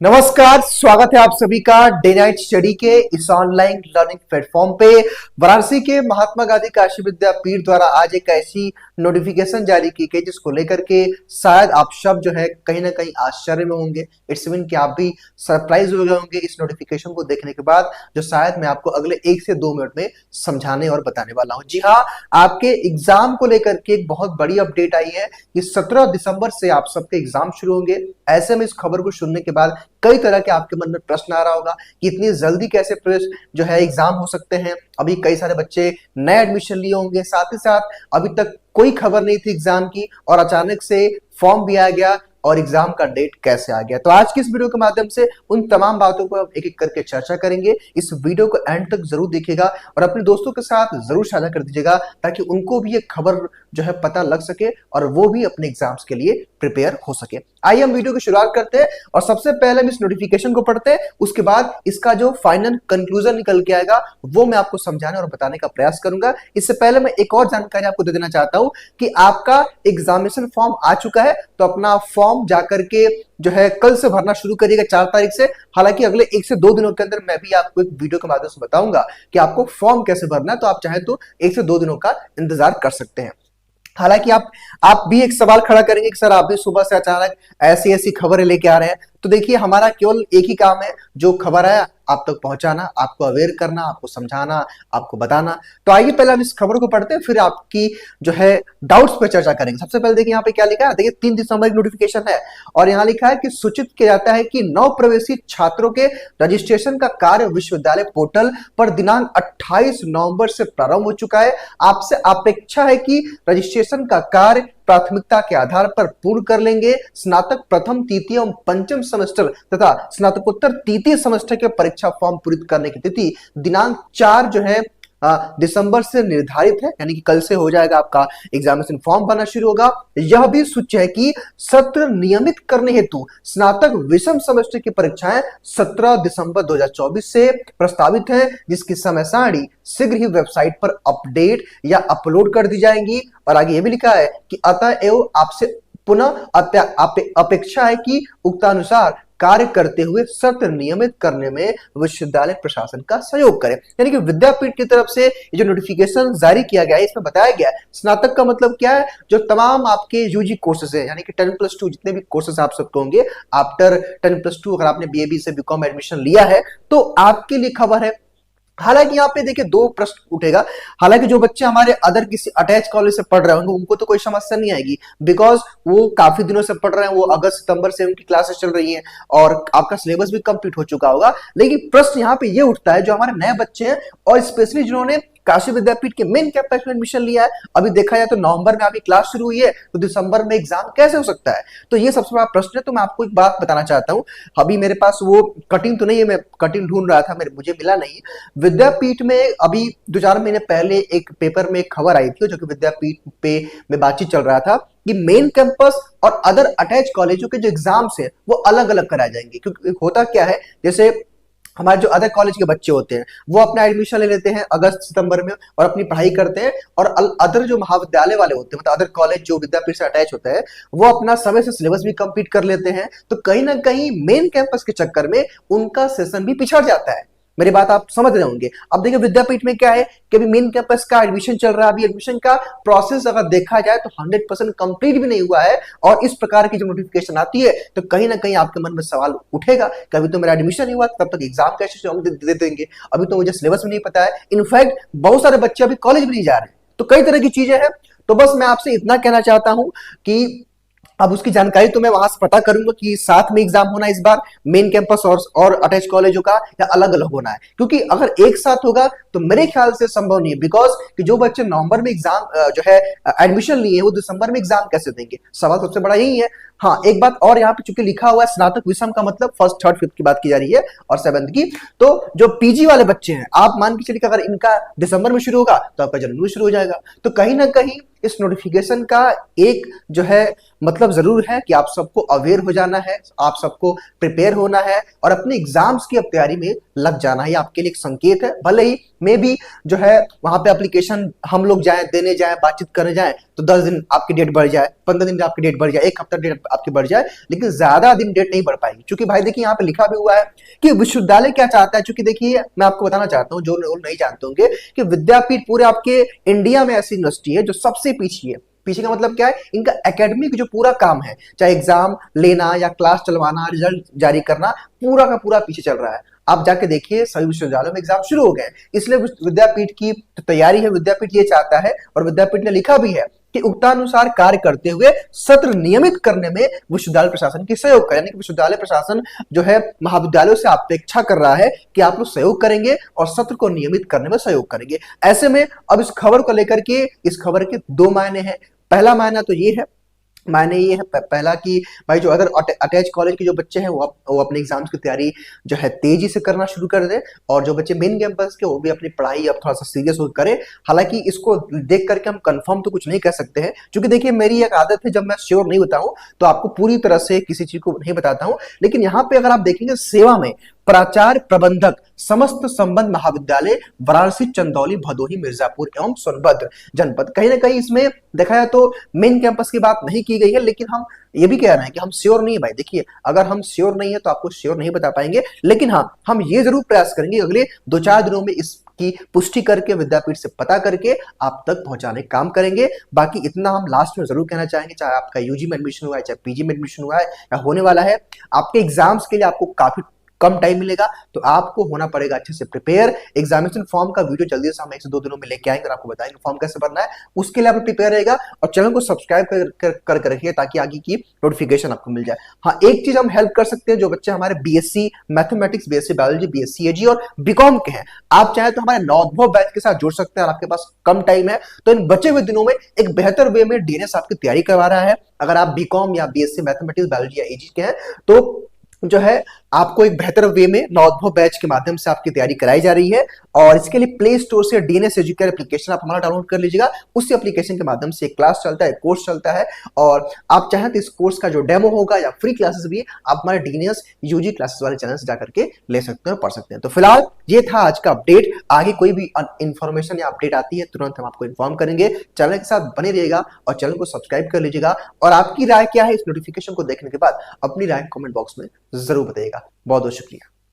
नमस्कार, स्वागत है आप सभी का डे नाइट स्टडी के इस ऑनलाइन लर्निंग प्लेटफॉर्म पे। वाराणसी के महात्मा गांधी काशी विद्यापीठ द्वारा आज एक ऐसी नोटिफिकेशन जारी की गई जिसको लेकर के शायद आप सब जो है कहीं ना कहीं आश्चर्य में होंगे। इट्स मीन कि आप भी सरप्राइज हो गए होंगे इस नोटिफिकेशन को देखने के बाद, जो शायद मैं आपको अगले 1 से 2 मिनट में समझाने और बताने वाला हूँ। जी हाँ, आपके एग्जाम को लेकर के एक बहुत बड़ी अपडेट आई है कि 17 दिसंबर से आप सबके एग्जाम शुरू होंगे। ऐसे में इस खबर को सुनने के बाद कई तरह के आपके मन में प्रश्न आ रहा होगा कि इतनी जल्दी कैसे जो है एग्जाम हो सकते हैं। अभी कई सारे बच्चे नए एडमिशन लिए होंगे, साथ ही साथ अभी तक कोई खबर नहीं थी एग्जाम की और अचानक से फॉर्म भी आ गया और एग्जाम का डेट कैसे आ गया। तो आज की इस वीडियो के माध्यम से उन तमाम बातों को एक एक करके चर्चा करेंगे। इस वीडियो को एंड तक जरूर देखिएगा और अपने दोस्तों के साथ जरूर साझा कर दीजिएगा ताकि उनको भी ये खबर जो है पता लग सके और वो भी अपने एग्जाम्स के लिए प्रिपेयर हो सके। आइए हम वीडियो की शुरुआत करते हैं और सबसे पहले हम इस नोटिफिकेशन को पढ़ते हैं, उसके बाद इसका जो फाइनल कंक्लूजन निकल के आएगा वो मैं आपको समझाने और बताने का प्रयास करूंगा। इससे पहले मैं एक और जानकारी आपको दे देना चाहता हूं कि आपका एग्जामिनेशन फॉर्म आ चुका है, तो अपना फॉर्म जाकर के जो है कल से भरना शुरू करिएगा 4 तारीख से। हालांकि अगले 1 से 2 दिनों के अंदर मैं भी आपको एक वीडियो के माध्यम से बताऊंगा कि आपको फॉर्म कैसे भरना है, तो आप चाहे तो 1 से 2 दिनों का इंतजार कर सकते हैं। हालांकि आप भी एक सवाल खड़ा करेंगे कि सर आप भी सुबह से अचानक ऐसी ऐसी खबरें लेके आ रहे हैं। तो देखिए, हमारा केवल एक ही काम है, जो खबर है आप तक पहुंचाना, आपको अवेयर करना, आपको समझाना, आपको बताना। तो आइए पहले हम इस खबर को पढ़ते हैं, फिर आपकी जो है डाउट्स पर चर्चा करेंगे। सबसे पहले देखिए यहाँ पे क्या लिखा है। देखिए 3 दिसंबर की नोटिफिकेशन है और यहाँ लिखा है कि सूचित किया जाता है कि नव प्रवेशी छात्रों के रजिस्ट्रेशन का कार्य विश्वविद्यालय पोर्टल पर दिनांक 28 नवंबर से प्रारंभ हो चुका है। आपसे अपेक्षा है कि रजिस्ट्रेशन का कार्य प्राथमिकता के आधार पर पूर्ण कर लेंगे। स्नातक प्रथम, तृतीय एवं पंचम सेमेस्टर तथा स्नातकोत्तर तृतीय सेमेस्टर के परीक्षा फॉर्म पूरी करने की तिथि दिनांक 4 जो है दिसंबर से निर्धारित है, यानी कि कल से हो जाएगा आपका एग्जामिनेशन फॉर्म भरना शुरू होगा। यह भी सूच्य है कि सत्र नियमित करने हेतु स्नातक विषम सेमेस्टर की परीक्षाएं 17 दिसंबर 2024 से प्रस्तावित है, जिसकी समय सारणी शीघ्र ही वेबसाइट पर अपडेट या अपलोड कर दी जाएंगी। और आगे यह भी लिखा है कि अतएव आपसे पुनः अपेक्षा है कि उक्तानुसार कार्य करते हुए सत्र नियमित करने में विश्वविद्यालय प्रशासन का सहयोग करें। यानी कि विद्यापीठ की तरफ से ये जो नोटिफिकेशन जारी किया गया है, इसमें बताया गया है स्नातक का मतलब क्या है, जो तमाम आपके यूजी कोर्सेज है, यानी कि 10+2 जितने भी कोर्सेज आप सबके होंगे आफ्टर 10+2, अगर आपने बीए से बीकॉम एडमिशन लिया है तो आपके लिए खबर है। हालांकि यहाँ पे देखिए 2 प्रश्न उठेगा। हालांकि जो बच्चे हमारे अदर किसी अटैच कॉलेज से पढ़ रहे होंगे उनको तो कोई समस्या नहीं आएगी, बिकॉज वो काफी दिनों से पढ़ रहे हैं, वो अगस्त सितंबर से उनकी क्लासेस चल रही हैं और आपका सिलेबस भी कंप्लीट हो चुका होगा। लेकिन प्रश्न यहाँ पे ये उठता है, जो हमारे नए बच्चे हैं और स्पेशली जिन्होंने काशी विद्यापीठ के मेन कैंपस में एडमिशन लिया है, अभी देखा जाए तो नवंबर में आपकी क्लास शुरू हुई है, तो दिसंबर में एग्जाम कैसे हो सकता है। तो ये सबसे बड़ा प्रश्न है। तो मैं आपको एक बात बताना चाहता हूं, अभी मेरे पास वो कटिंग तो नहीं है, मैं कटिंग ढूंढ रहा था, मुझे मिला नहीं। विद्यापीठ में अभी 2-4 महीने पहले एक पेपर में एक खबर आई थी, जो कि विद्यापीठ पे में बातचीत चल रहा था कि मेन कैंपस और अदर अटैच कॉलेजों के जो एग्जाम्स है वो अलग अलग कराए जाएंगे। क्योंकि होता क्या है, जैसे हमारे जो अदर कॉलेज के बच्चे होते हैं वो अपना एडमिशन ले लेते हैं अगस्त सितंबर में और अपनी पढ़ाई करते हैं, और अदर जो महाविद्यालय वाले होते हैं, मतलब अदर कॉलेज जो विद्यापीठ से अटैच होता है, वो अपना समय से सिलेबस भी कंप्लीट कर लेते हैं। तो कहीं ना कहीं मेन कैंपस के चक्कर में उनका सेशन भी पिछड़ जाता है। मेरी बात आप समझ रहे होंगे। अब देखिए विद्यापीठ में क्या है कि अभी मेन कैंपस का एडमिशन चल रहा है, अभी एडमिशन का प्रोसेस अगर देखा जाए तो 100% कंप्लीट भी नहीं हुआ है, और इस प्रकार की जो नोटिफिकेशन आती है तो कहीं ना कहीं आपके मन में सवाल उठेगा कि अभी तो मेरा एडमिशन नहीं हुआ, तब तक एग्जाम कैसे दे देंगे, अभी तो मुझे सिलेबस भी नहीं पता है। इनफैक्ट बहुत सारे बच्चे अभी कॉलेज भी नहीं जा रहे हैं। तो कई तरह की चीजें हैं। तो बस मैं आपसे इतना कहना चाहता हूं कि अब उसकी जानकारी तो मैं वहां से पता करूंगा कि साथ में एग्जाम होना इस बार मेन कैंपस और अटैच कॉलेजों का, या अलग अलग होना है। क्योंकि अगर एक साथ होगा तो मेरे ख्याल से संभव नहीं है, बिकॉज कि जो बच्चे नवंबर में एग्जाम जो है एडमिशन लिए वो दिसंबर में एग्जाम कैसे देंगे, सवाल सबसे बड़ा यही है। हाँ, एक बात और यहाँ पे चूंकि लिखा हुआ है स्नातक विषम का मतलब फर्स्ट, थर्ड, फिफ्थ की बात की जा रही है और 7th की, तो जो पीजी वाले बच्चे हैं आप मान के चलिए अगर इनका दिसंबर में शुरू होगा तो आपका जनवरी में शुरू हो जाएगा। तो कहीं ना कहीं इस नोटिफिकेशन का एक जो है मतलब जरूर है कि आप सबको अवेयर हो जाना है, आप सबको प्रिपेयर होना है और अपने एग्जाम्स की अब तैयारी में लग जाना है। आपके लिए एक संकेत है। भले ही मे भी जो है वहां पे एप्लीकेशन हम लोग जाए देने जाए, बातचीत करने जाए तो 10 दिन आपकी डेट बढ़ जाए, 15 दिन आपकी डेट बढ़ जाए, 1 हफ्ता डेट आपकी बढ़ जाए, लेकिन ज्यादा दिन डेट नहीं बढ़ पाएगी। क्योंकि भाई देखिए यहाँ पे लिखा भी हुआ है कि विश्वविद्यालय क्या चाहता है। क्योंकि देखिए मैं आपको बताना चाहता हूँ, जो लोग नहीं जानते होंगे, कि विद्यापीठ पूरे आपके इंडिया में ऐसी यूनिवर्सिटी है जो सबसे पीछे है। पीछे का मतलब क्या है, इनका एकेडमिक जो पूरा काम है, चाहे एग्जाम लेना या क्लास चलवाना, रिजल्ट जारी करना, पूरा का पूरा पीछे चल रहा है। आप जाके देखिए सभी विश्वविद्यालयों में एग्जाम शुरू हो गए, इसलिए विद्यापीठ की तो तैयारी है। विद्यापीठ ये चाहता है और विद्यापीठ ने लिखा भी है कि उक्तानुसार कार्य करते हुए सत्र नियमित करने में विश्वविद्यालय प्रशासन की सहयोग करें। यानी कि विश्वविद्यालय प्रशासन जो है महाविद्यालयों से अपेक्षा कर रहा है कि आप लोग सहयोग करेंगे और सत्र को नियमित करने में सहयोग करेंगे। ऐसे में अब इस खबर को लेकर के, इस खबर के दो मायने हैं। पहला मायना तो ये है, मायने ये है पहला कि भाई जो अगर अटैच कॉलेज के जो बच्चे हैं वो अपने एग्जाम्स की तैयारी जो है तेजी से करना शुरू कर दें, और जो बच्चे मेन कैंपस के वो भी अपनी पढ़ाई अब थोड़ा सा सीरियस होकर करें। हालांकि इसको देख करके हम कंफर्म तो कुछ नहीं कह सकते हैं, क्योंकि देखिए मेरी एक आदत है, जब मैं श्योर नहीं बताऊं तो आपको पूरी तरह से किसी चीज को नहीं बताता हूं। लेकिन यहाँ पे अगर आप देखेंगे सेवा में प्राचार्य प्रबंधक समस्त संबंध महाविद्यालय वाराणसी, चंदौली, भदोही, मिर्जापुर एवं सोनभद्र जनपद, कहीं ना कहीं इसमें देखा जाए तो मेन कैंपस की बात नहीं की गई है। लेकिन हम ये भी कह रहे हैं कि हम श्योर नहीं है। भाई देखिए अगर हम श्योर नहीं है तो आपको श्योर नहीं बता पाएंगे, लेकिन हाँ हम ये जरूर प्रयास करेंगे अगले 2-4 दिनों में इसकी पुष्टि करके विद्यापीठ से पता करके आप तक पहुंचाने का काम करेंगे। बाकी इतना हम लास्ट में जरूर कहना चाहेंगे, चाहे आपका यूजी में एडमिशन हुआ है, चाहे पीजी में एडमिशन हुआ है या होने वाला है, आपके एग्जाम्स के लिए आपको काफी कम टाइम मिलेगा, तो आपको होना पड़ेगा अच्छे से प्रिपेयर। एग्जामिनेशन फॉर्म का वीडियो जल्दी से हम 1 से 2 दिनों में लेके आएंगे और आपको बताएंगे फॉर्म कैसे भरना है। उसके लिए आप प्रिपेयर रहेगा और चैनल को सब्सक्राइब कर रखिए ताकि आगे की नोटिफिकेशन आपको मिल जाए। हाँ एक चीज हम हेल्प कर सकते हैं, जो बच्चे हमारे BSc mathematics, BSc biology, BSc AG और बीकॉम के हैं, आप चाहे तो हमारे नॉर्थ बैच के साथ जुड़ सकते हैं। और आपके पास कम टाइम है तो इन बचे हुए दिनों में एक बेहतर वे में डीएनएस आपकी तैयारी करवा रहा है। अगर आप बीकॉम या बीएससी मैथमेटिक्स, बायोलॉजी या एजी के हैं तो जो है आपको एक बेहतर वे में नॉर्थ बैच के माध्यम से आपकी तैयारी कराई जा रही है। और इसके लिए प्ले स्टोर से डीएनएस एजुकेयर एप्लीकेशन आप हमारा डाउनलोड कर लीजिएगा। उस एप्लीकेशन के माध्यम से एक क्लास चलता है, कोर्स चलता है, और आप चाहें तो इस कोर्स का जो डेमो होगा या फ्री क्लासेस भी आप हमारे डीएनएस यूजी क्लासेस वाले चैनल से जाकर के ले सकते हैं और पढ़ सकते हैं। तो फिलहाल ये था आज का अपडेट। आगे कोई भी इंफॉर्मेशन या अपडेट आती है तुरंत हम आपको इन्फॉर्म करेंगे। चैनल के साथ बने रहिएगा और चैनल को सब्सक्राइब कर लीजिएगा। और आपकी राय क्या है इस नोटिफिकेशन को देखने के बाद, अपनी राय कमेंट बॉक्स में जरूर बताइएगा। बहुत बहुत शुक्रिया।